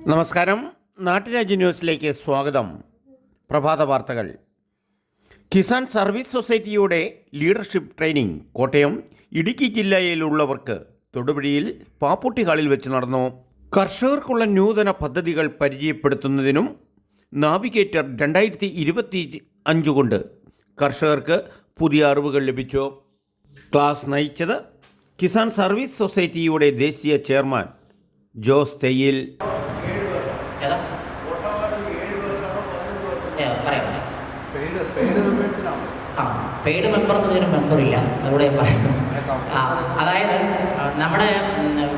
നമസ്കാരം. നാട്ടുരാജ്യ ന്യൂസിലേക്ക് സ്വാഗതം. പ്രഭാത വാർത്തകൾ. കിസാൻ സർവീസ് സൊസൈറ്റിയുടെ ലീഡർഷിപ്പ് ട്രെയിനിങ് കോട്ടയം, ഇടുക്കി ജില്ലയിലുള്ളവർക്ക് തൊടുപുഴയിൽ പാപ്പുട്ടി ഹാളിൽ വെച്ച് നടന്നു. കർഷകർക്കുള്ള നൂതന പദ്ധതികൾ പരിചയപ്പെടുത്തുന്നതിനും നാവിഗേറ്റർ 2025 കൊണ്ട് കർഷകർക്ക് പുതിയ അറിവുകൾ ലഭിച്ചു. ക്ലാസ് നയിച്ചത് കിസാൻ സർവീസ് സൊസൈറ്റിയുടെ ദേശീയ chairman Jose Theyyil. Paid member എന്ന് പേര് മെമ്പറില്ല, അതുകൂടെ പറയുന്നു. അതായത്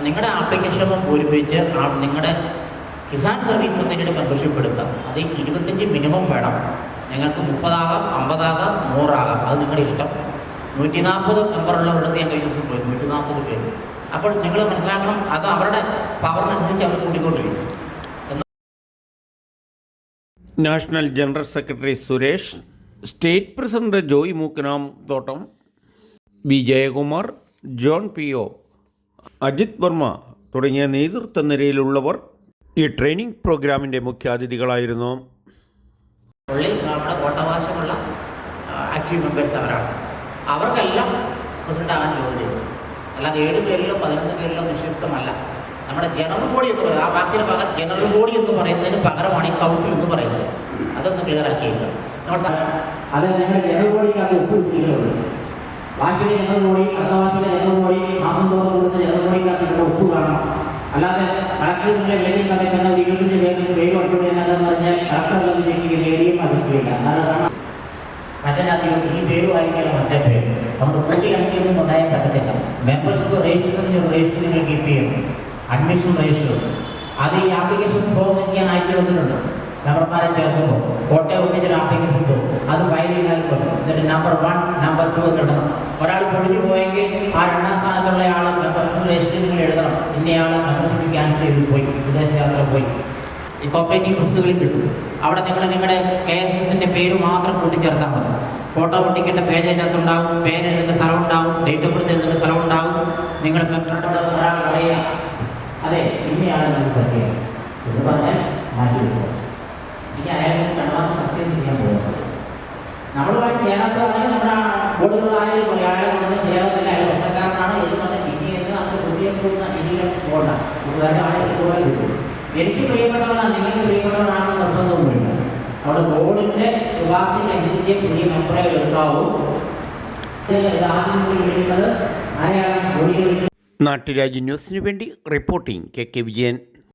നിങ്ങളുടെ ആപ്ലിക്കേഷൻ പൂരിപ്പിച്ച് നിങ്ങളുടെ കിസാൻ സർവീസ് സൊസൈറ്റിയുടെ മെമ്പർഷിപ്പ് എടുക്കാം. അത് 25 മിനിമം വേണം. നിങ്ങൾക്ക് 30 ആകാം, 50 ആകാം, 100 ആകാം, അത് നിങ്ങളുടെ ഇഷ്ടം. 140 മെമ്പറുള്ളവരുടെ ഞാൻ കഴിഞ്ഞ ദിവസം പോയി 140 പേര്. അപ്പോൾ നിങ്ങൾ മനസ്സിലാക്കണം, അത് അവരുടെ പവറിനനുസരിച്ച് അവർ കൂട്ടിക്കൊണ്ടിരിക്കും. National general secretary Suresh, state president Joy Mookkanam Thottam, B Jayakumar, John PO, Ajith Varma തുടങ്ങിയ നേതൃത്വ നിരയിലുള്ളവർ ഈ ട്രെയിനിങ് പ്രോഗ്രാമിൻ്റെ മുഖ്യാതിഥികളായിരുന്നു. നമ്മുടെ വോട്ടവകാശമുള്ള ആക്റ്റീവ് മെമ്പേഴ്സ് അവരാണ്. അവർക്കെല്ലാം പ്രസിഡന്റ് ആകാൻ യോഗ്യതയുണ്ട്. അല്ലാതെ 7 പേരിലോ 11 പേരിലോ നിക്ഷിപ്തമല്ല. നമ്മുടെ ജനറൽ ബോഡി എന്ന് പറയുന്നത്, ആ വാക്കിന് പകരം ജനറൽ ബോഡി എന്ന് പറയുന്നതിന് പകരമാണ് ഈ കൗൺസിൽ എന്ന് പറയുന്നത്. അതൊന്ന് ക്ലിയർ ആക്കിയിരിക്കുക. അത് ഞങ്ങളുടെ ജനറൽ ബോഡിക്കകത്ത് ഒപ്പുവെച്ചിട്ടുള്ളത്. ബാക്കിയുടെ ജനറൽ ബോഡി, അർദ്ധവാക്കിയുടെ ജനറൽ ബോഡി, മാസം തോറും കൊടുത്ത ജനറൽ ബോഡിക്കകത്ത് ഇവിടെ ഒപ്പ് കാണണം. അല്ലാതെ കളക്ടറിന്റെ വേദിയിൽ നടക്കുന്ന 25 പേർക്ക് പേര് ഒട്ടുകൂടി എന്നതെന്ന് പറഞ്ഞാൽ കളക്ടറുള്ളത് ചെക്ക് നേടിയും അറിയിക്കുകയില്ല. അതാണ് മറ്റേതിനകത്ത് ഈ പേര് വായിക്കാനുള്ള മറ്റേ പേര് നമ്മൾ കൂട്ടി കണക്കിയൊന്നും ഉണ്ടായാൽ പറ്റത്തില്ല. മെമ്പർഷിപ്പ് രജിസ്റ്റർ നിങ്ങൾ കീപ്പ് ചെയ്യണം. അഡ്മിഷൻ രജിസ്റ്റർ അത് ഈ ആപ്ലിക്കേഷൻ ഫോം ഞാൻ അയച്ചു തന്നിട്ടുണ്ട്. മെമ്പർമാരെ ചേർക്കുമ്പോൾ കോട്ടയം ഒന്നിച്ചൊരു ആപ്ലിക്കേഷൻ ഫോം അത് ഫയൽ ചെയ്താൽ കൊണ്ടും എന്നിട്ട് നമ്പർ 1, നമ്പർ 2 എന്നിടണം. ഒരാൾ പൊളിഞ്ഞു പോയെങ്കിൽ ആ 2ാം സ്ഥാനത്തുള്ള ആൾ മെമ്പർഷിപ്പ് രജിസ്റ്റർ നിങ്ങൾ എഴുതണം. ഇന്നയാൾ മെമ്പർഷിപ്പ് ക്യാൻസൽ ചെയ്ത് പോയി, വിദേശയാത്ര പോയി. ഈ കോപ്പറേറ്റീവ് പ്രസ്സുകളിൽ കിട്ടും. അവിടെ നിങ്ങൾ നിങ്ങളുടെ KSSന്റെ പേര് മാത്രം കൂട്ടിച്ചേർത്താൽ മതി. ഫോട്ടോ ഒട്ടിക്കേണ്ട പേജ് അതിനകത്ത് ഉണ്ടാവും, പേരെഴുതേണ്ട സ്ഥലം ഉണ്ടാവും, ഡേറ്റ് ഓഫ് ബർത്ത് എഴുതേണ്ട സ്ഥലം ഉണ്ടാവും. നിങ്ങൾ മെമ്പറോട് ഒരാൾ പറയുക, അതെ ഇന്നയാൾ നിങ്ങൾക്ക് പറ്റിയ എന്ന് പറഞ്ഞാൽ മാറ്റി വെക്കുക. ഇനി അയാൾക്ക് 2 മാസം സത്യം ചെയ്യാൻ പോകുന്നത് നമ്മളുമായി ചെയ്യാത്തതാണെങ്കിൽ നമ്മുടെ ബോർഡുകളായാലും പറയും അയാളെ കൊണ്ട് ചെയ്യാത്തില്ല, അയാൾ പ്രശ്നക്കാരനാണ് എന്ന് പറഞ്ഞാൽ ഇനി എന്ന് നമുക്ക് കുട്ടിയെത്തുന്ന രീതിയിലേക്ക് പോകണ്ട. വേറെ ആളെ പോകാൻ കിട്ടും. എനിക്ക് പ്രിയപ്പെട്ടവനാണ്, നിങ്ങൾക്ക് പ്രിയപ്പെട്ടവനാണെന്ന് നിർബന്ധമൊന്നുമില്ല. അവിടെ ബോർഡിന്റെ ശുപാർശ അനുസരിച്ച് പുതിയ മെമ്പറെ എടുക്കാവൂ. ആദ്യം വിളിക്കുന്നത് ആരെയാണ്? ബോഡിയെ വിളിക്കുന്നത്. നാട്ടുരാജ്യ ന്യൂസിനു വേണ്ടി റിപ്പോർട്ടിംഗ് KK വിജയൻ.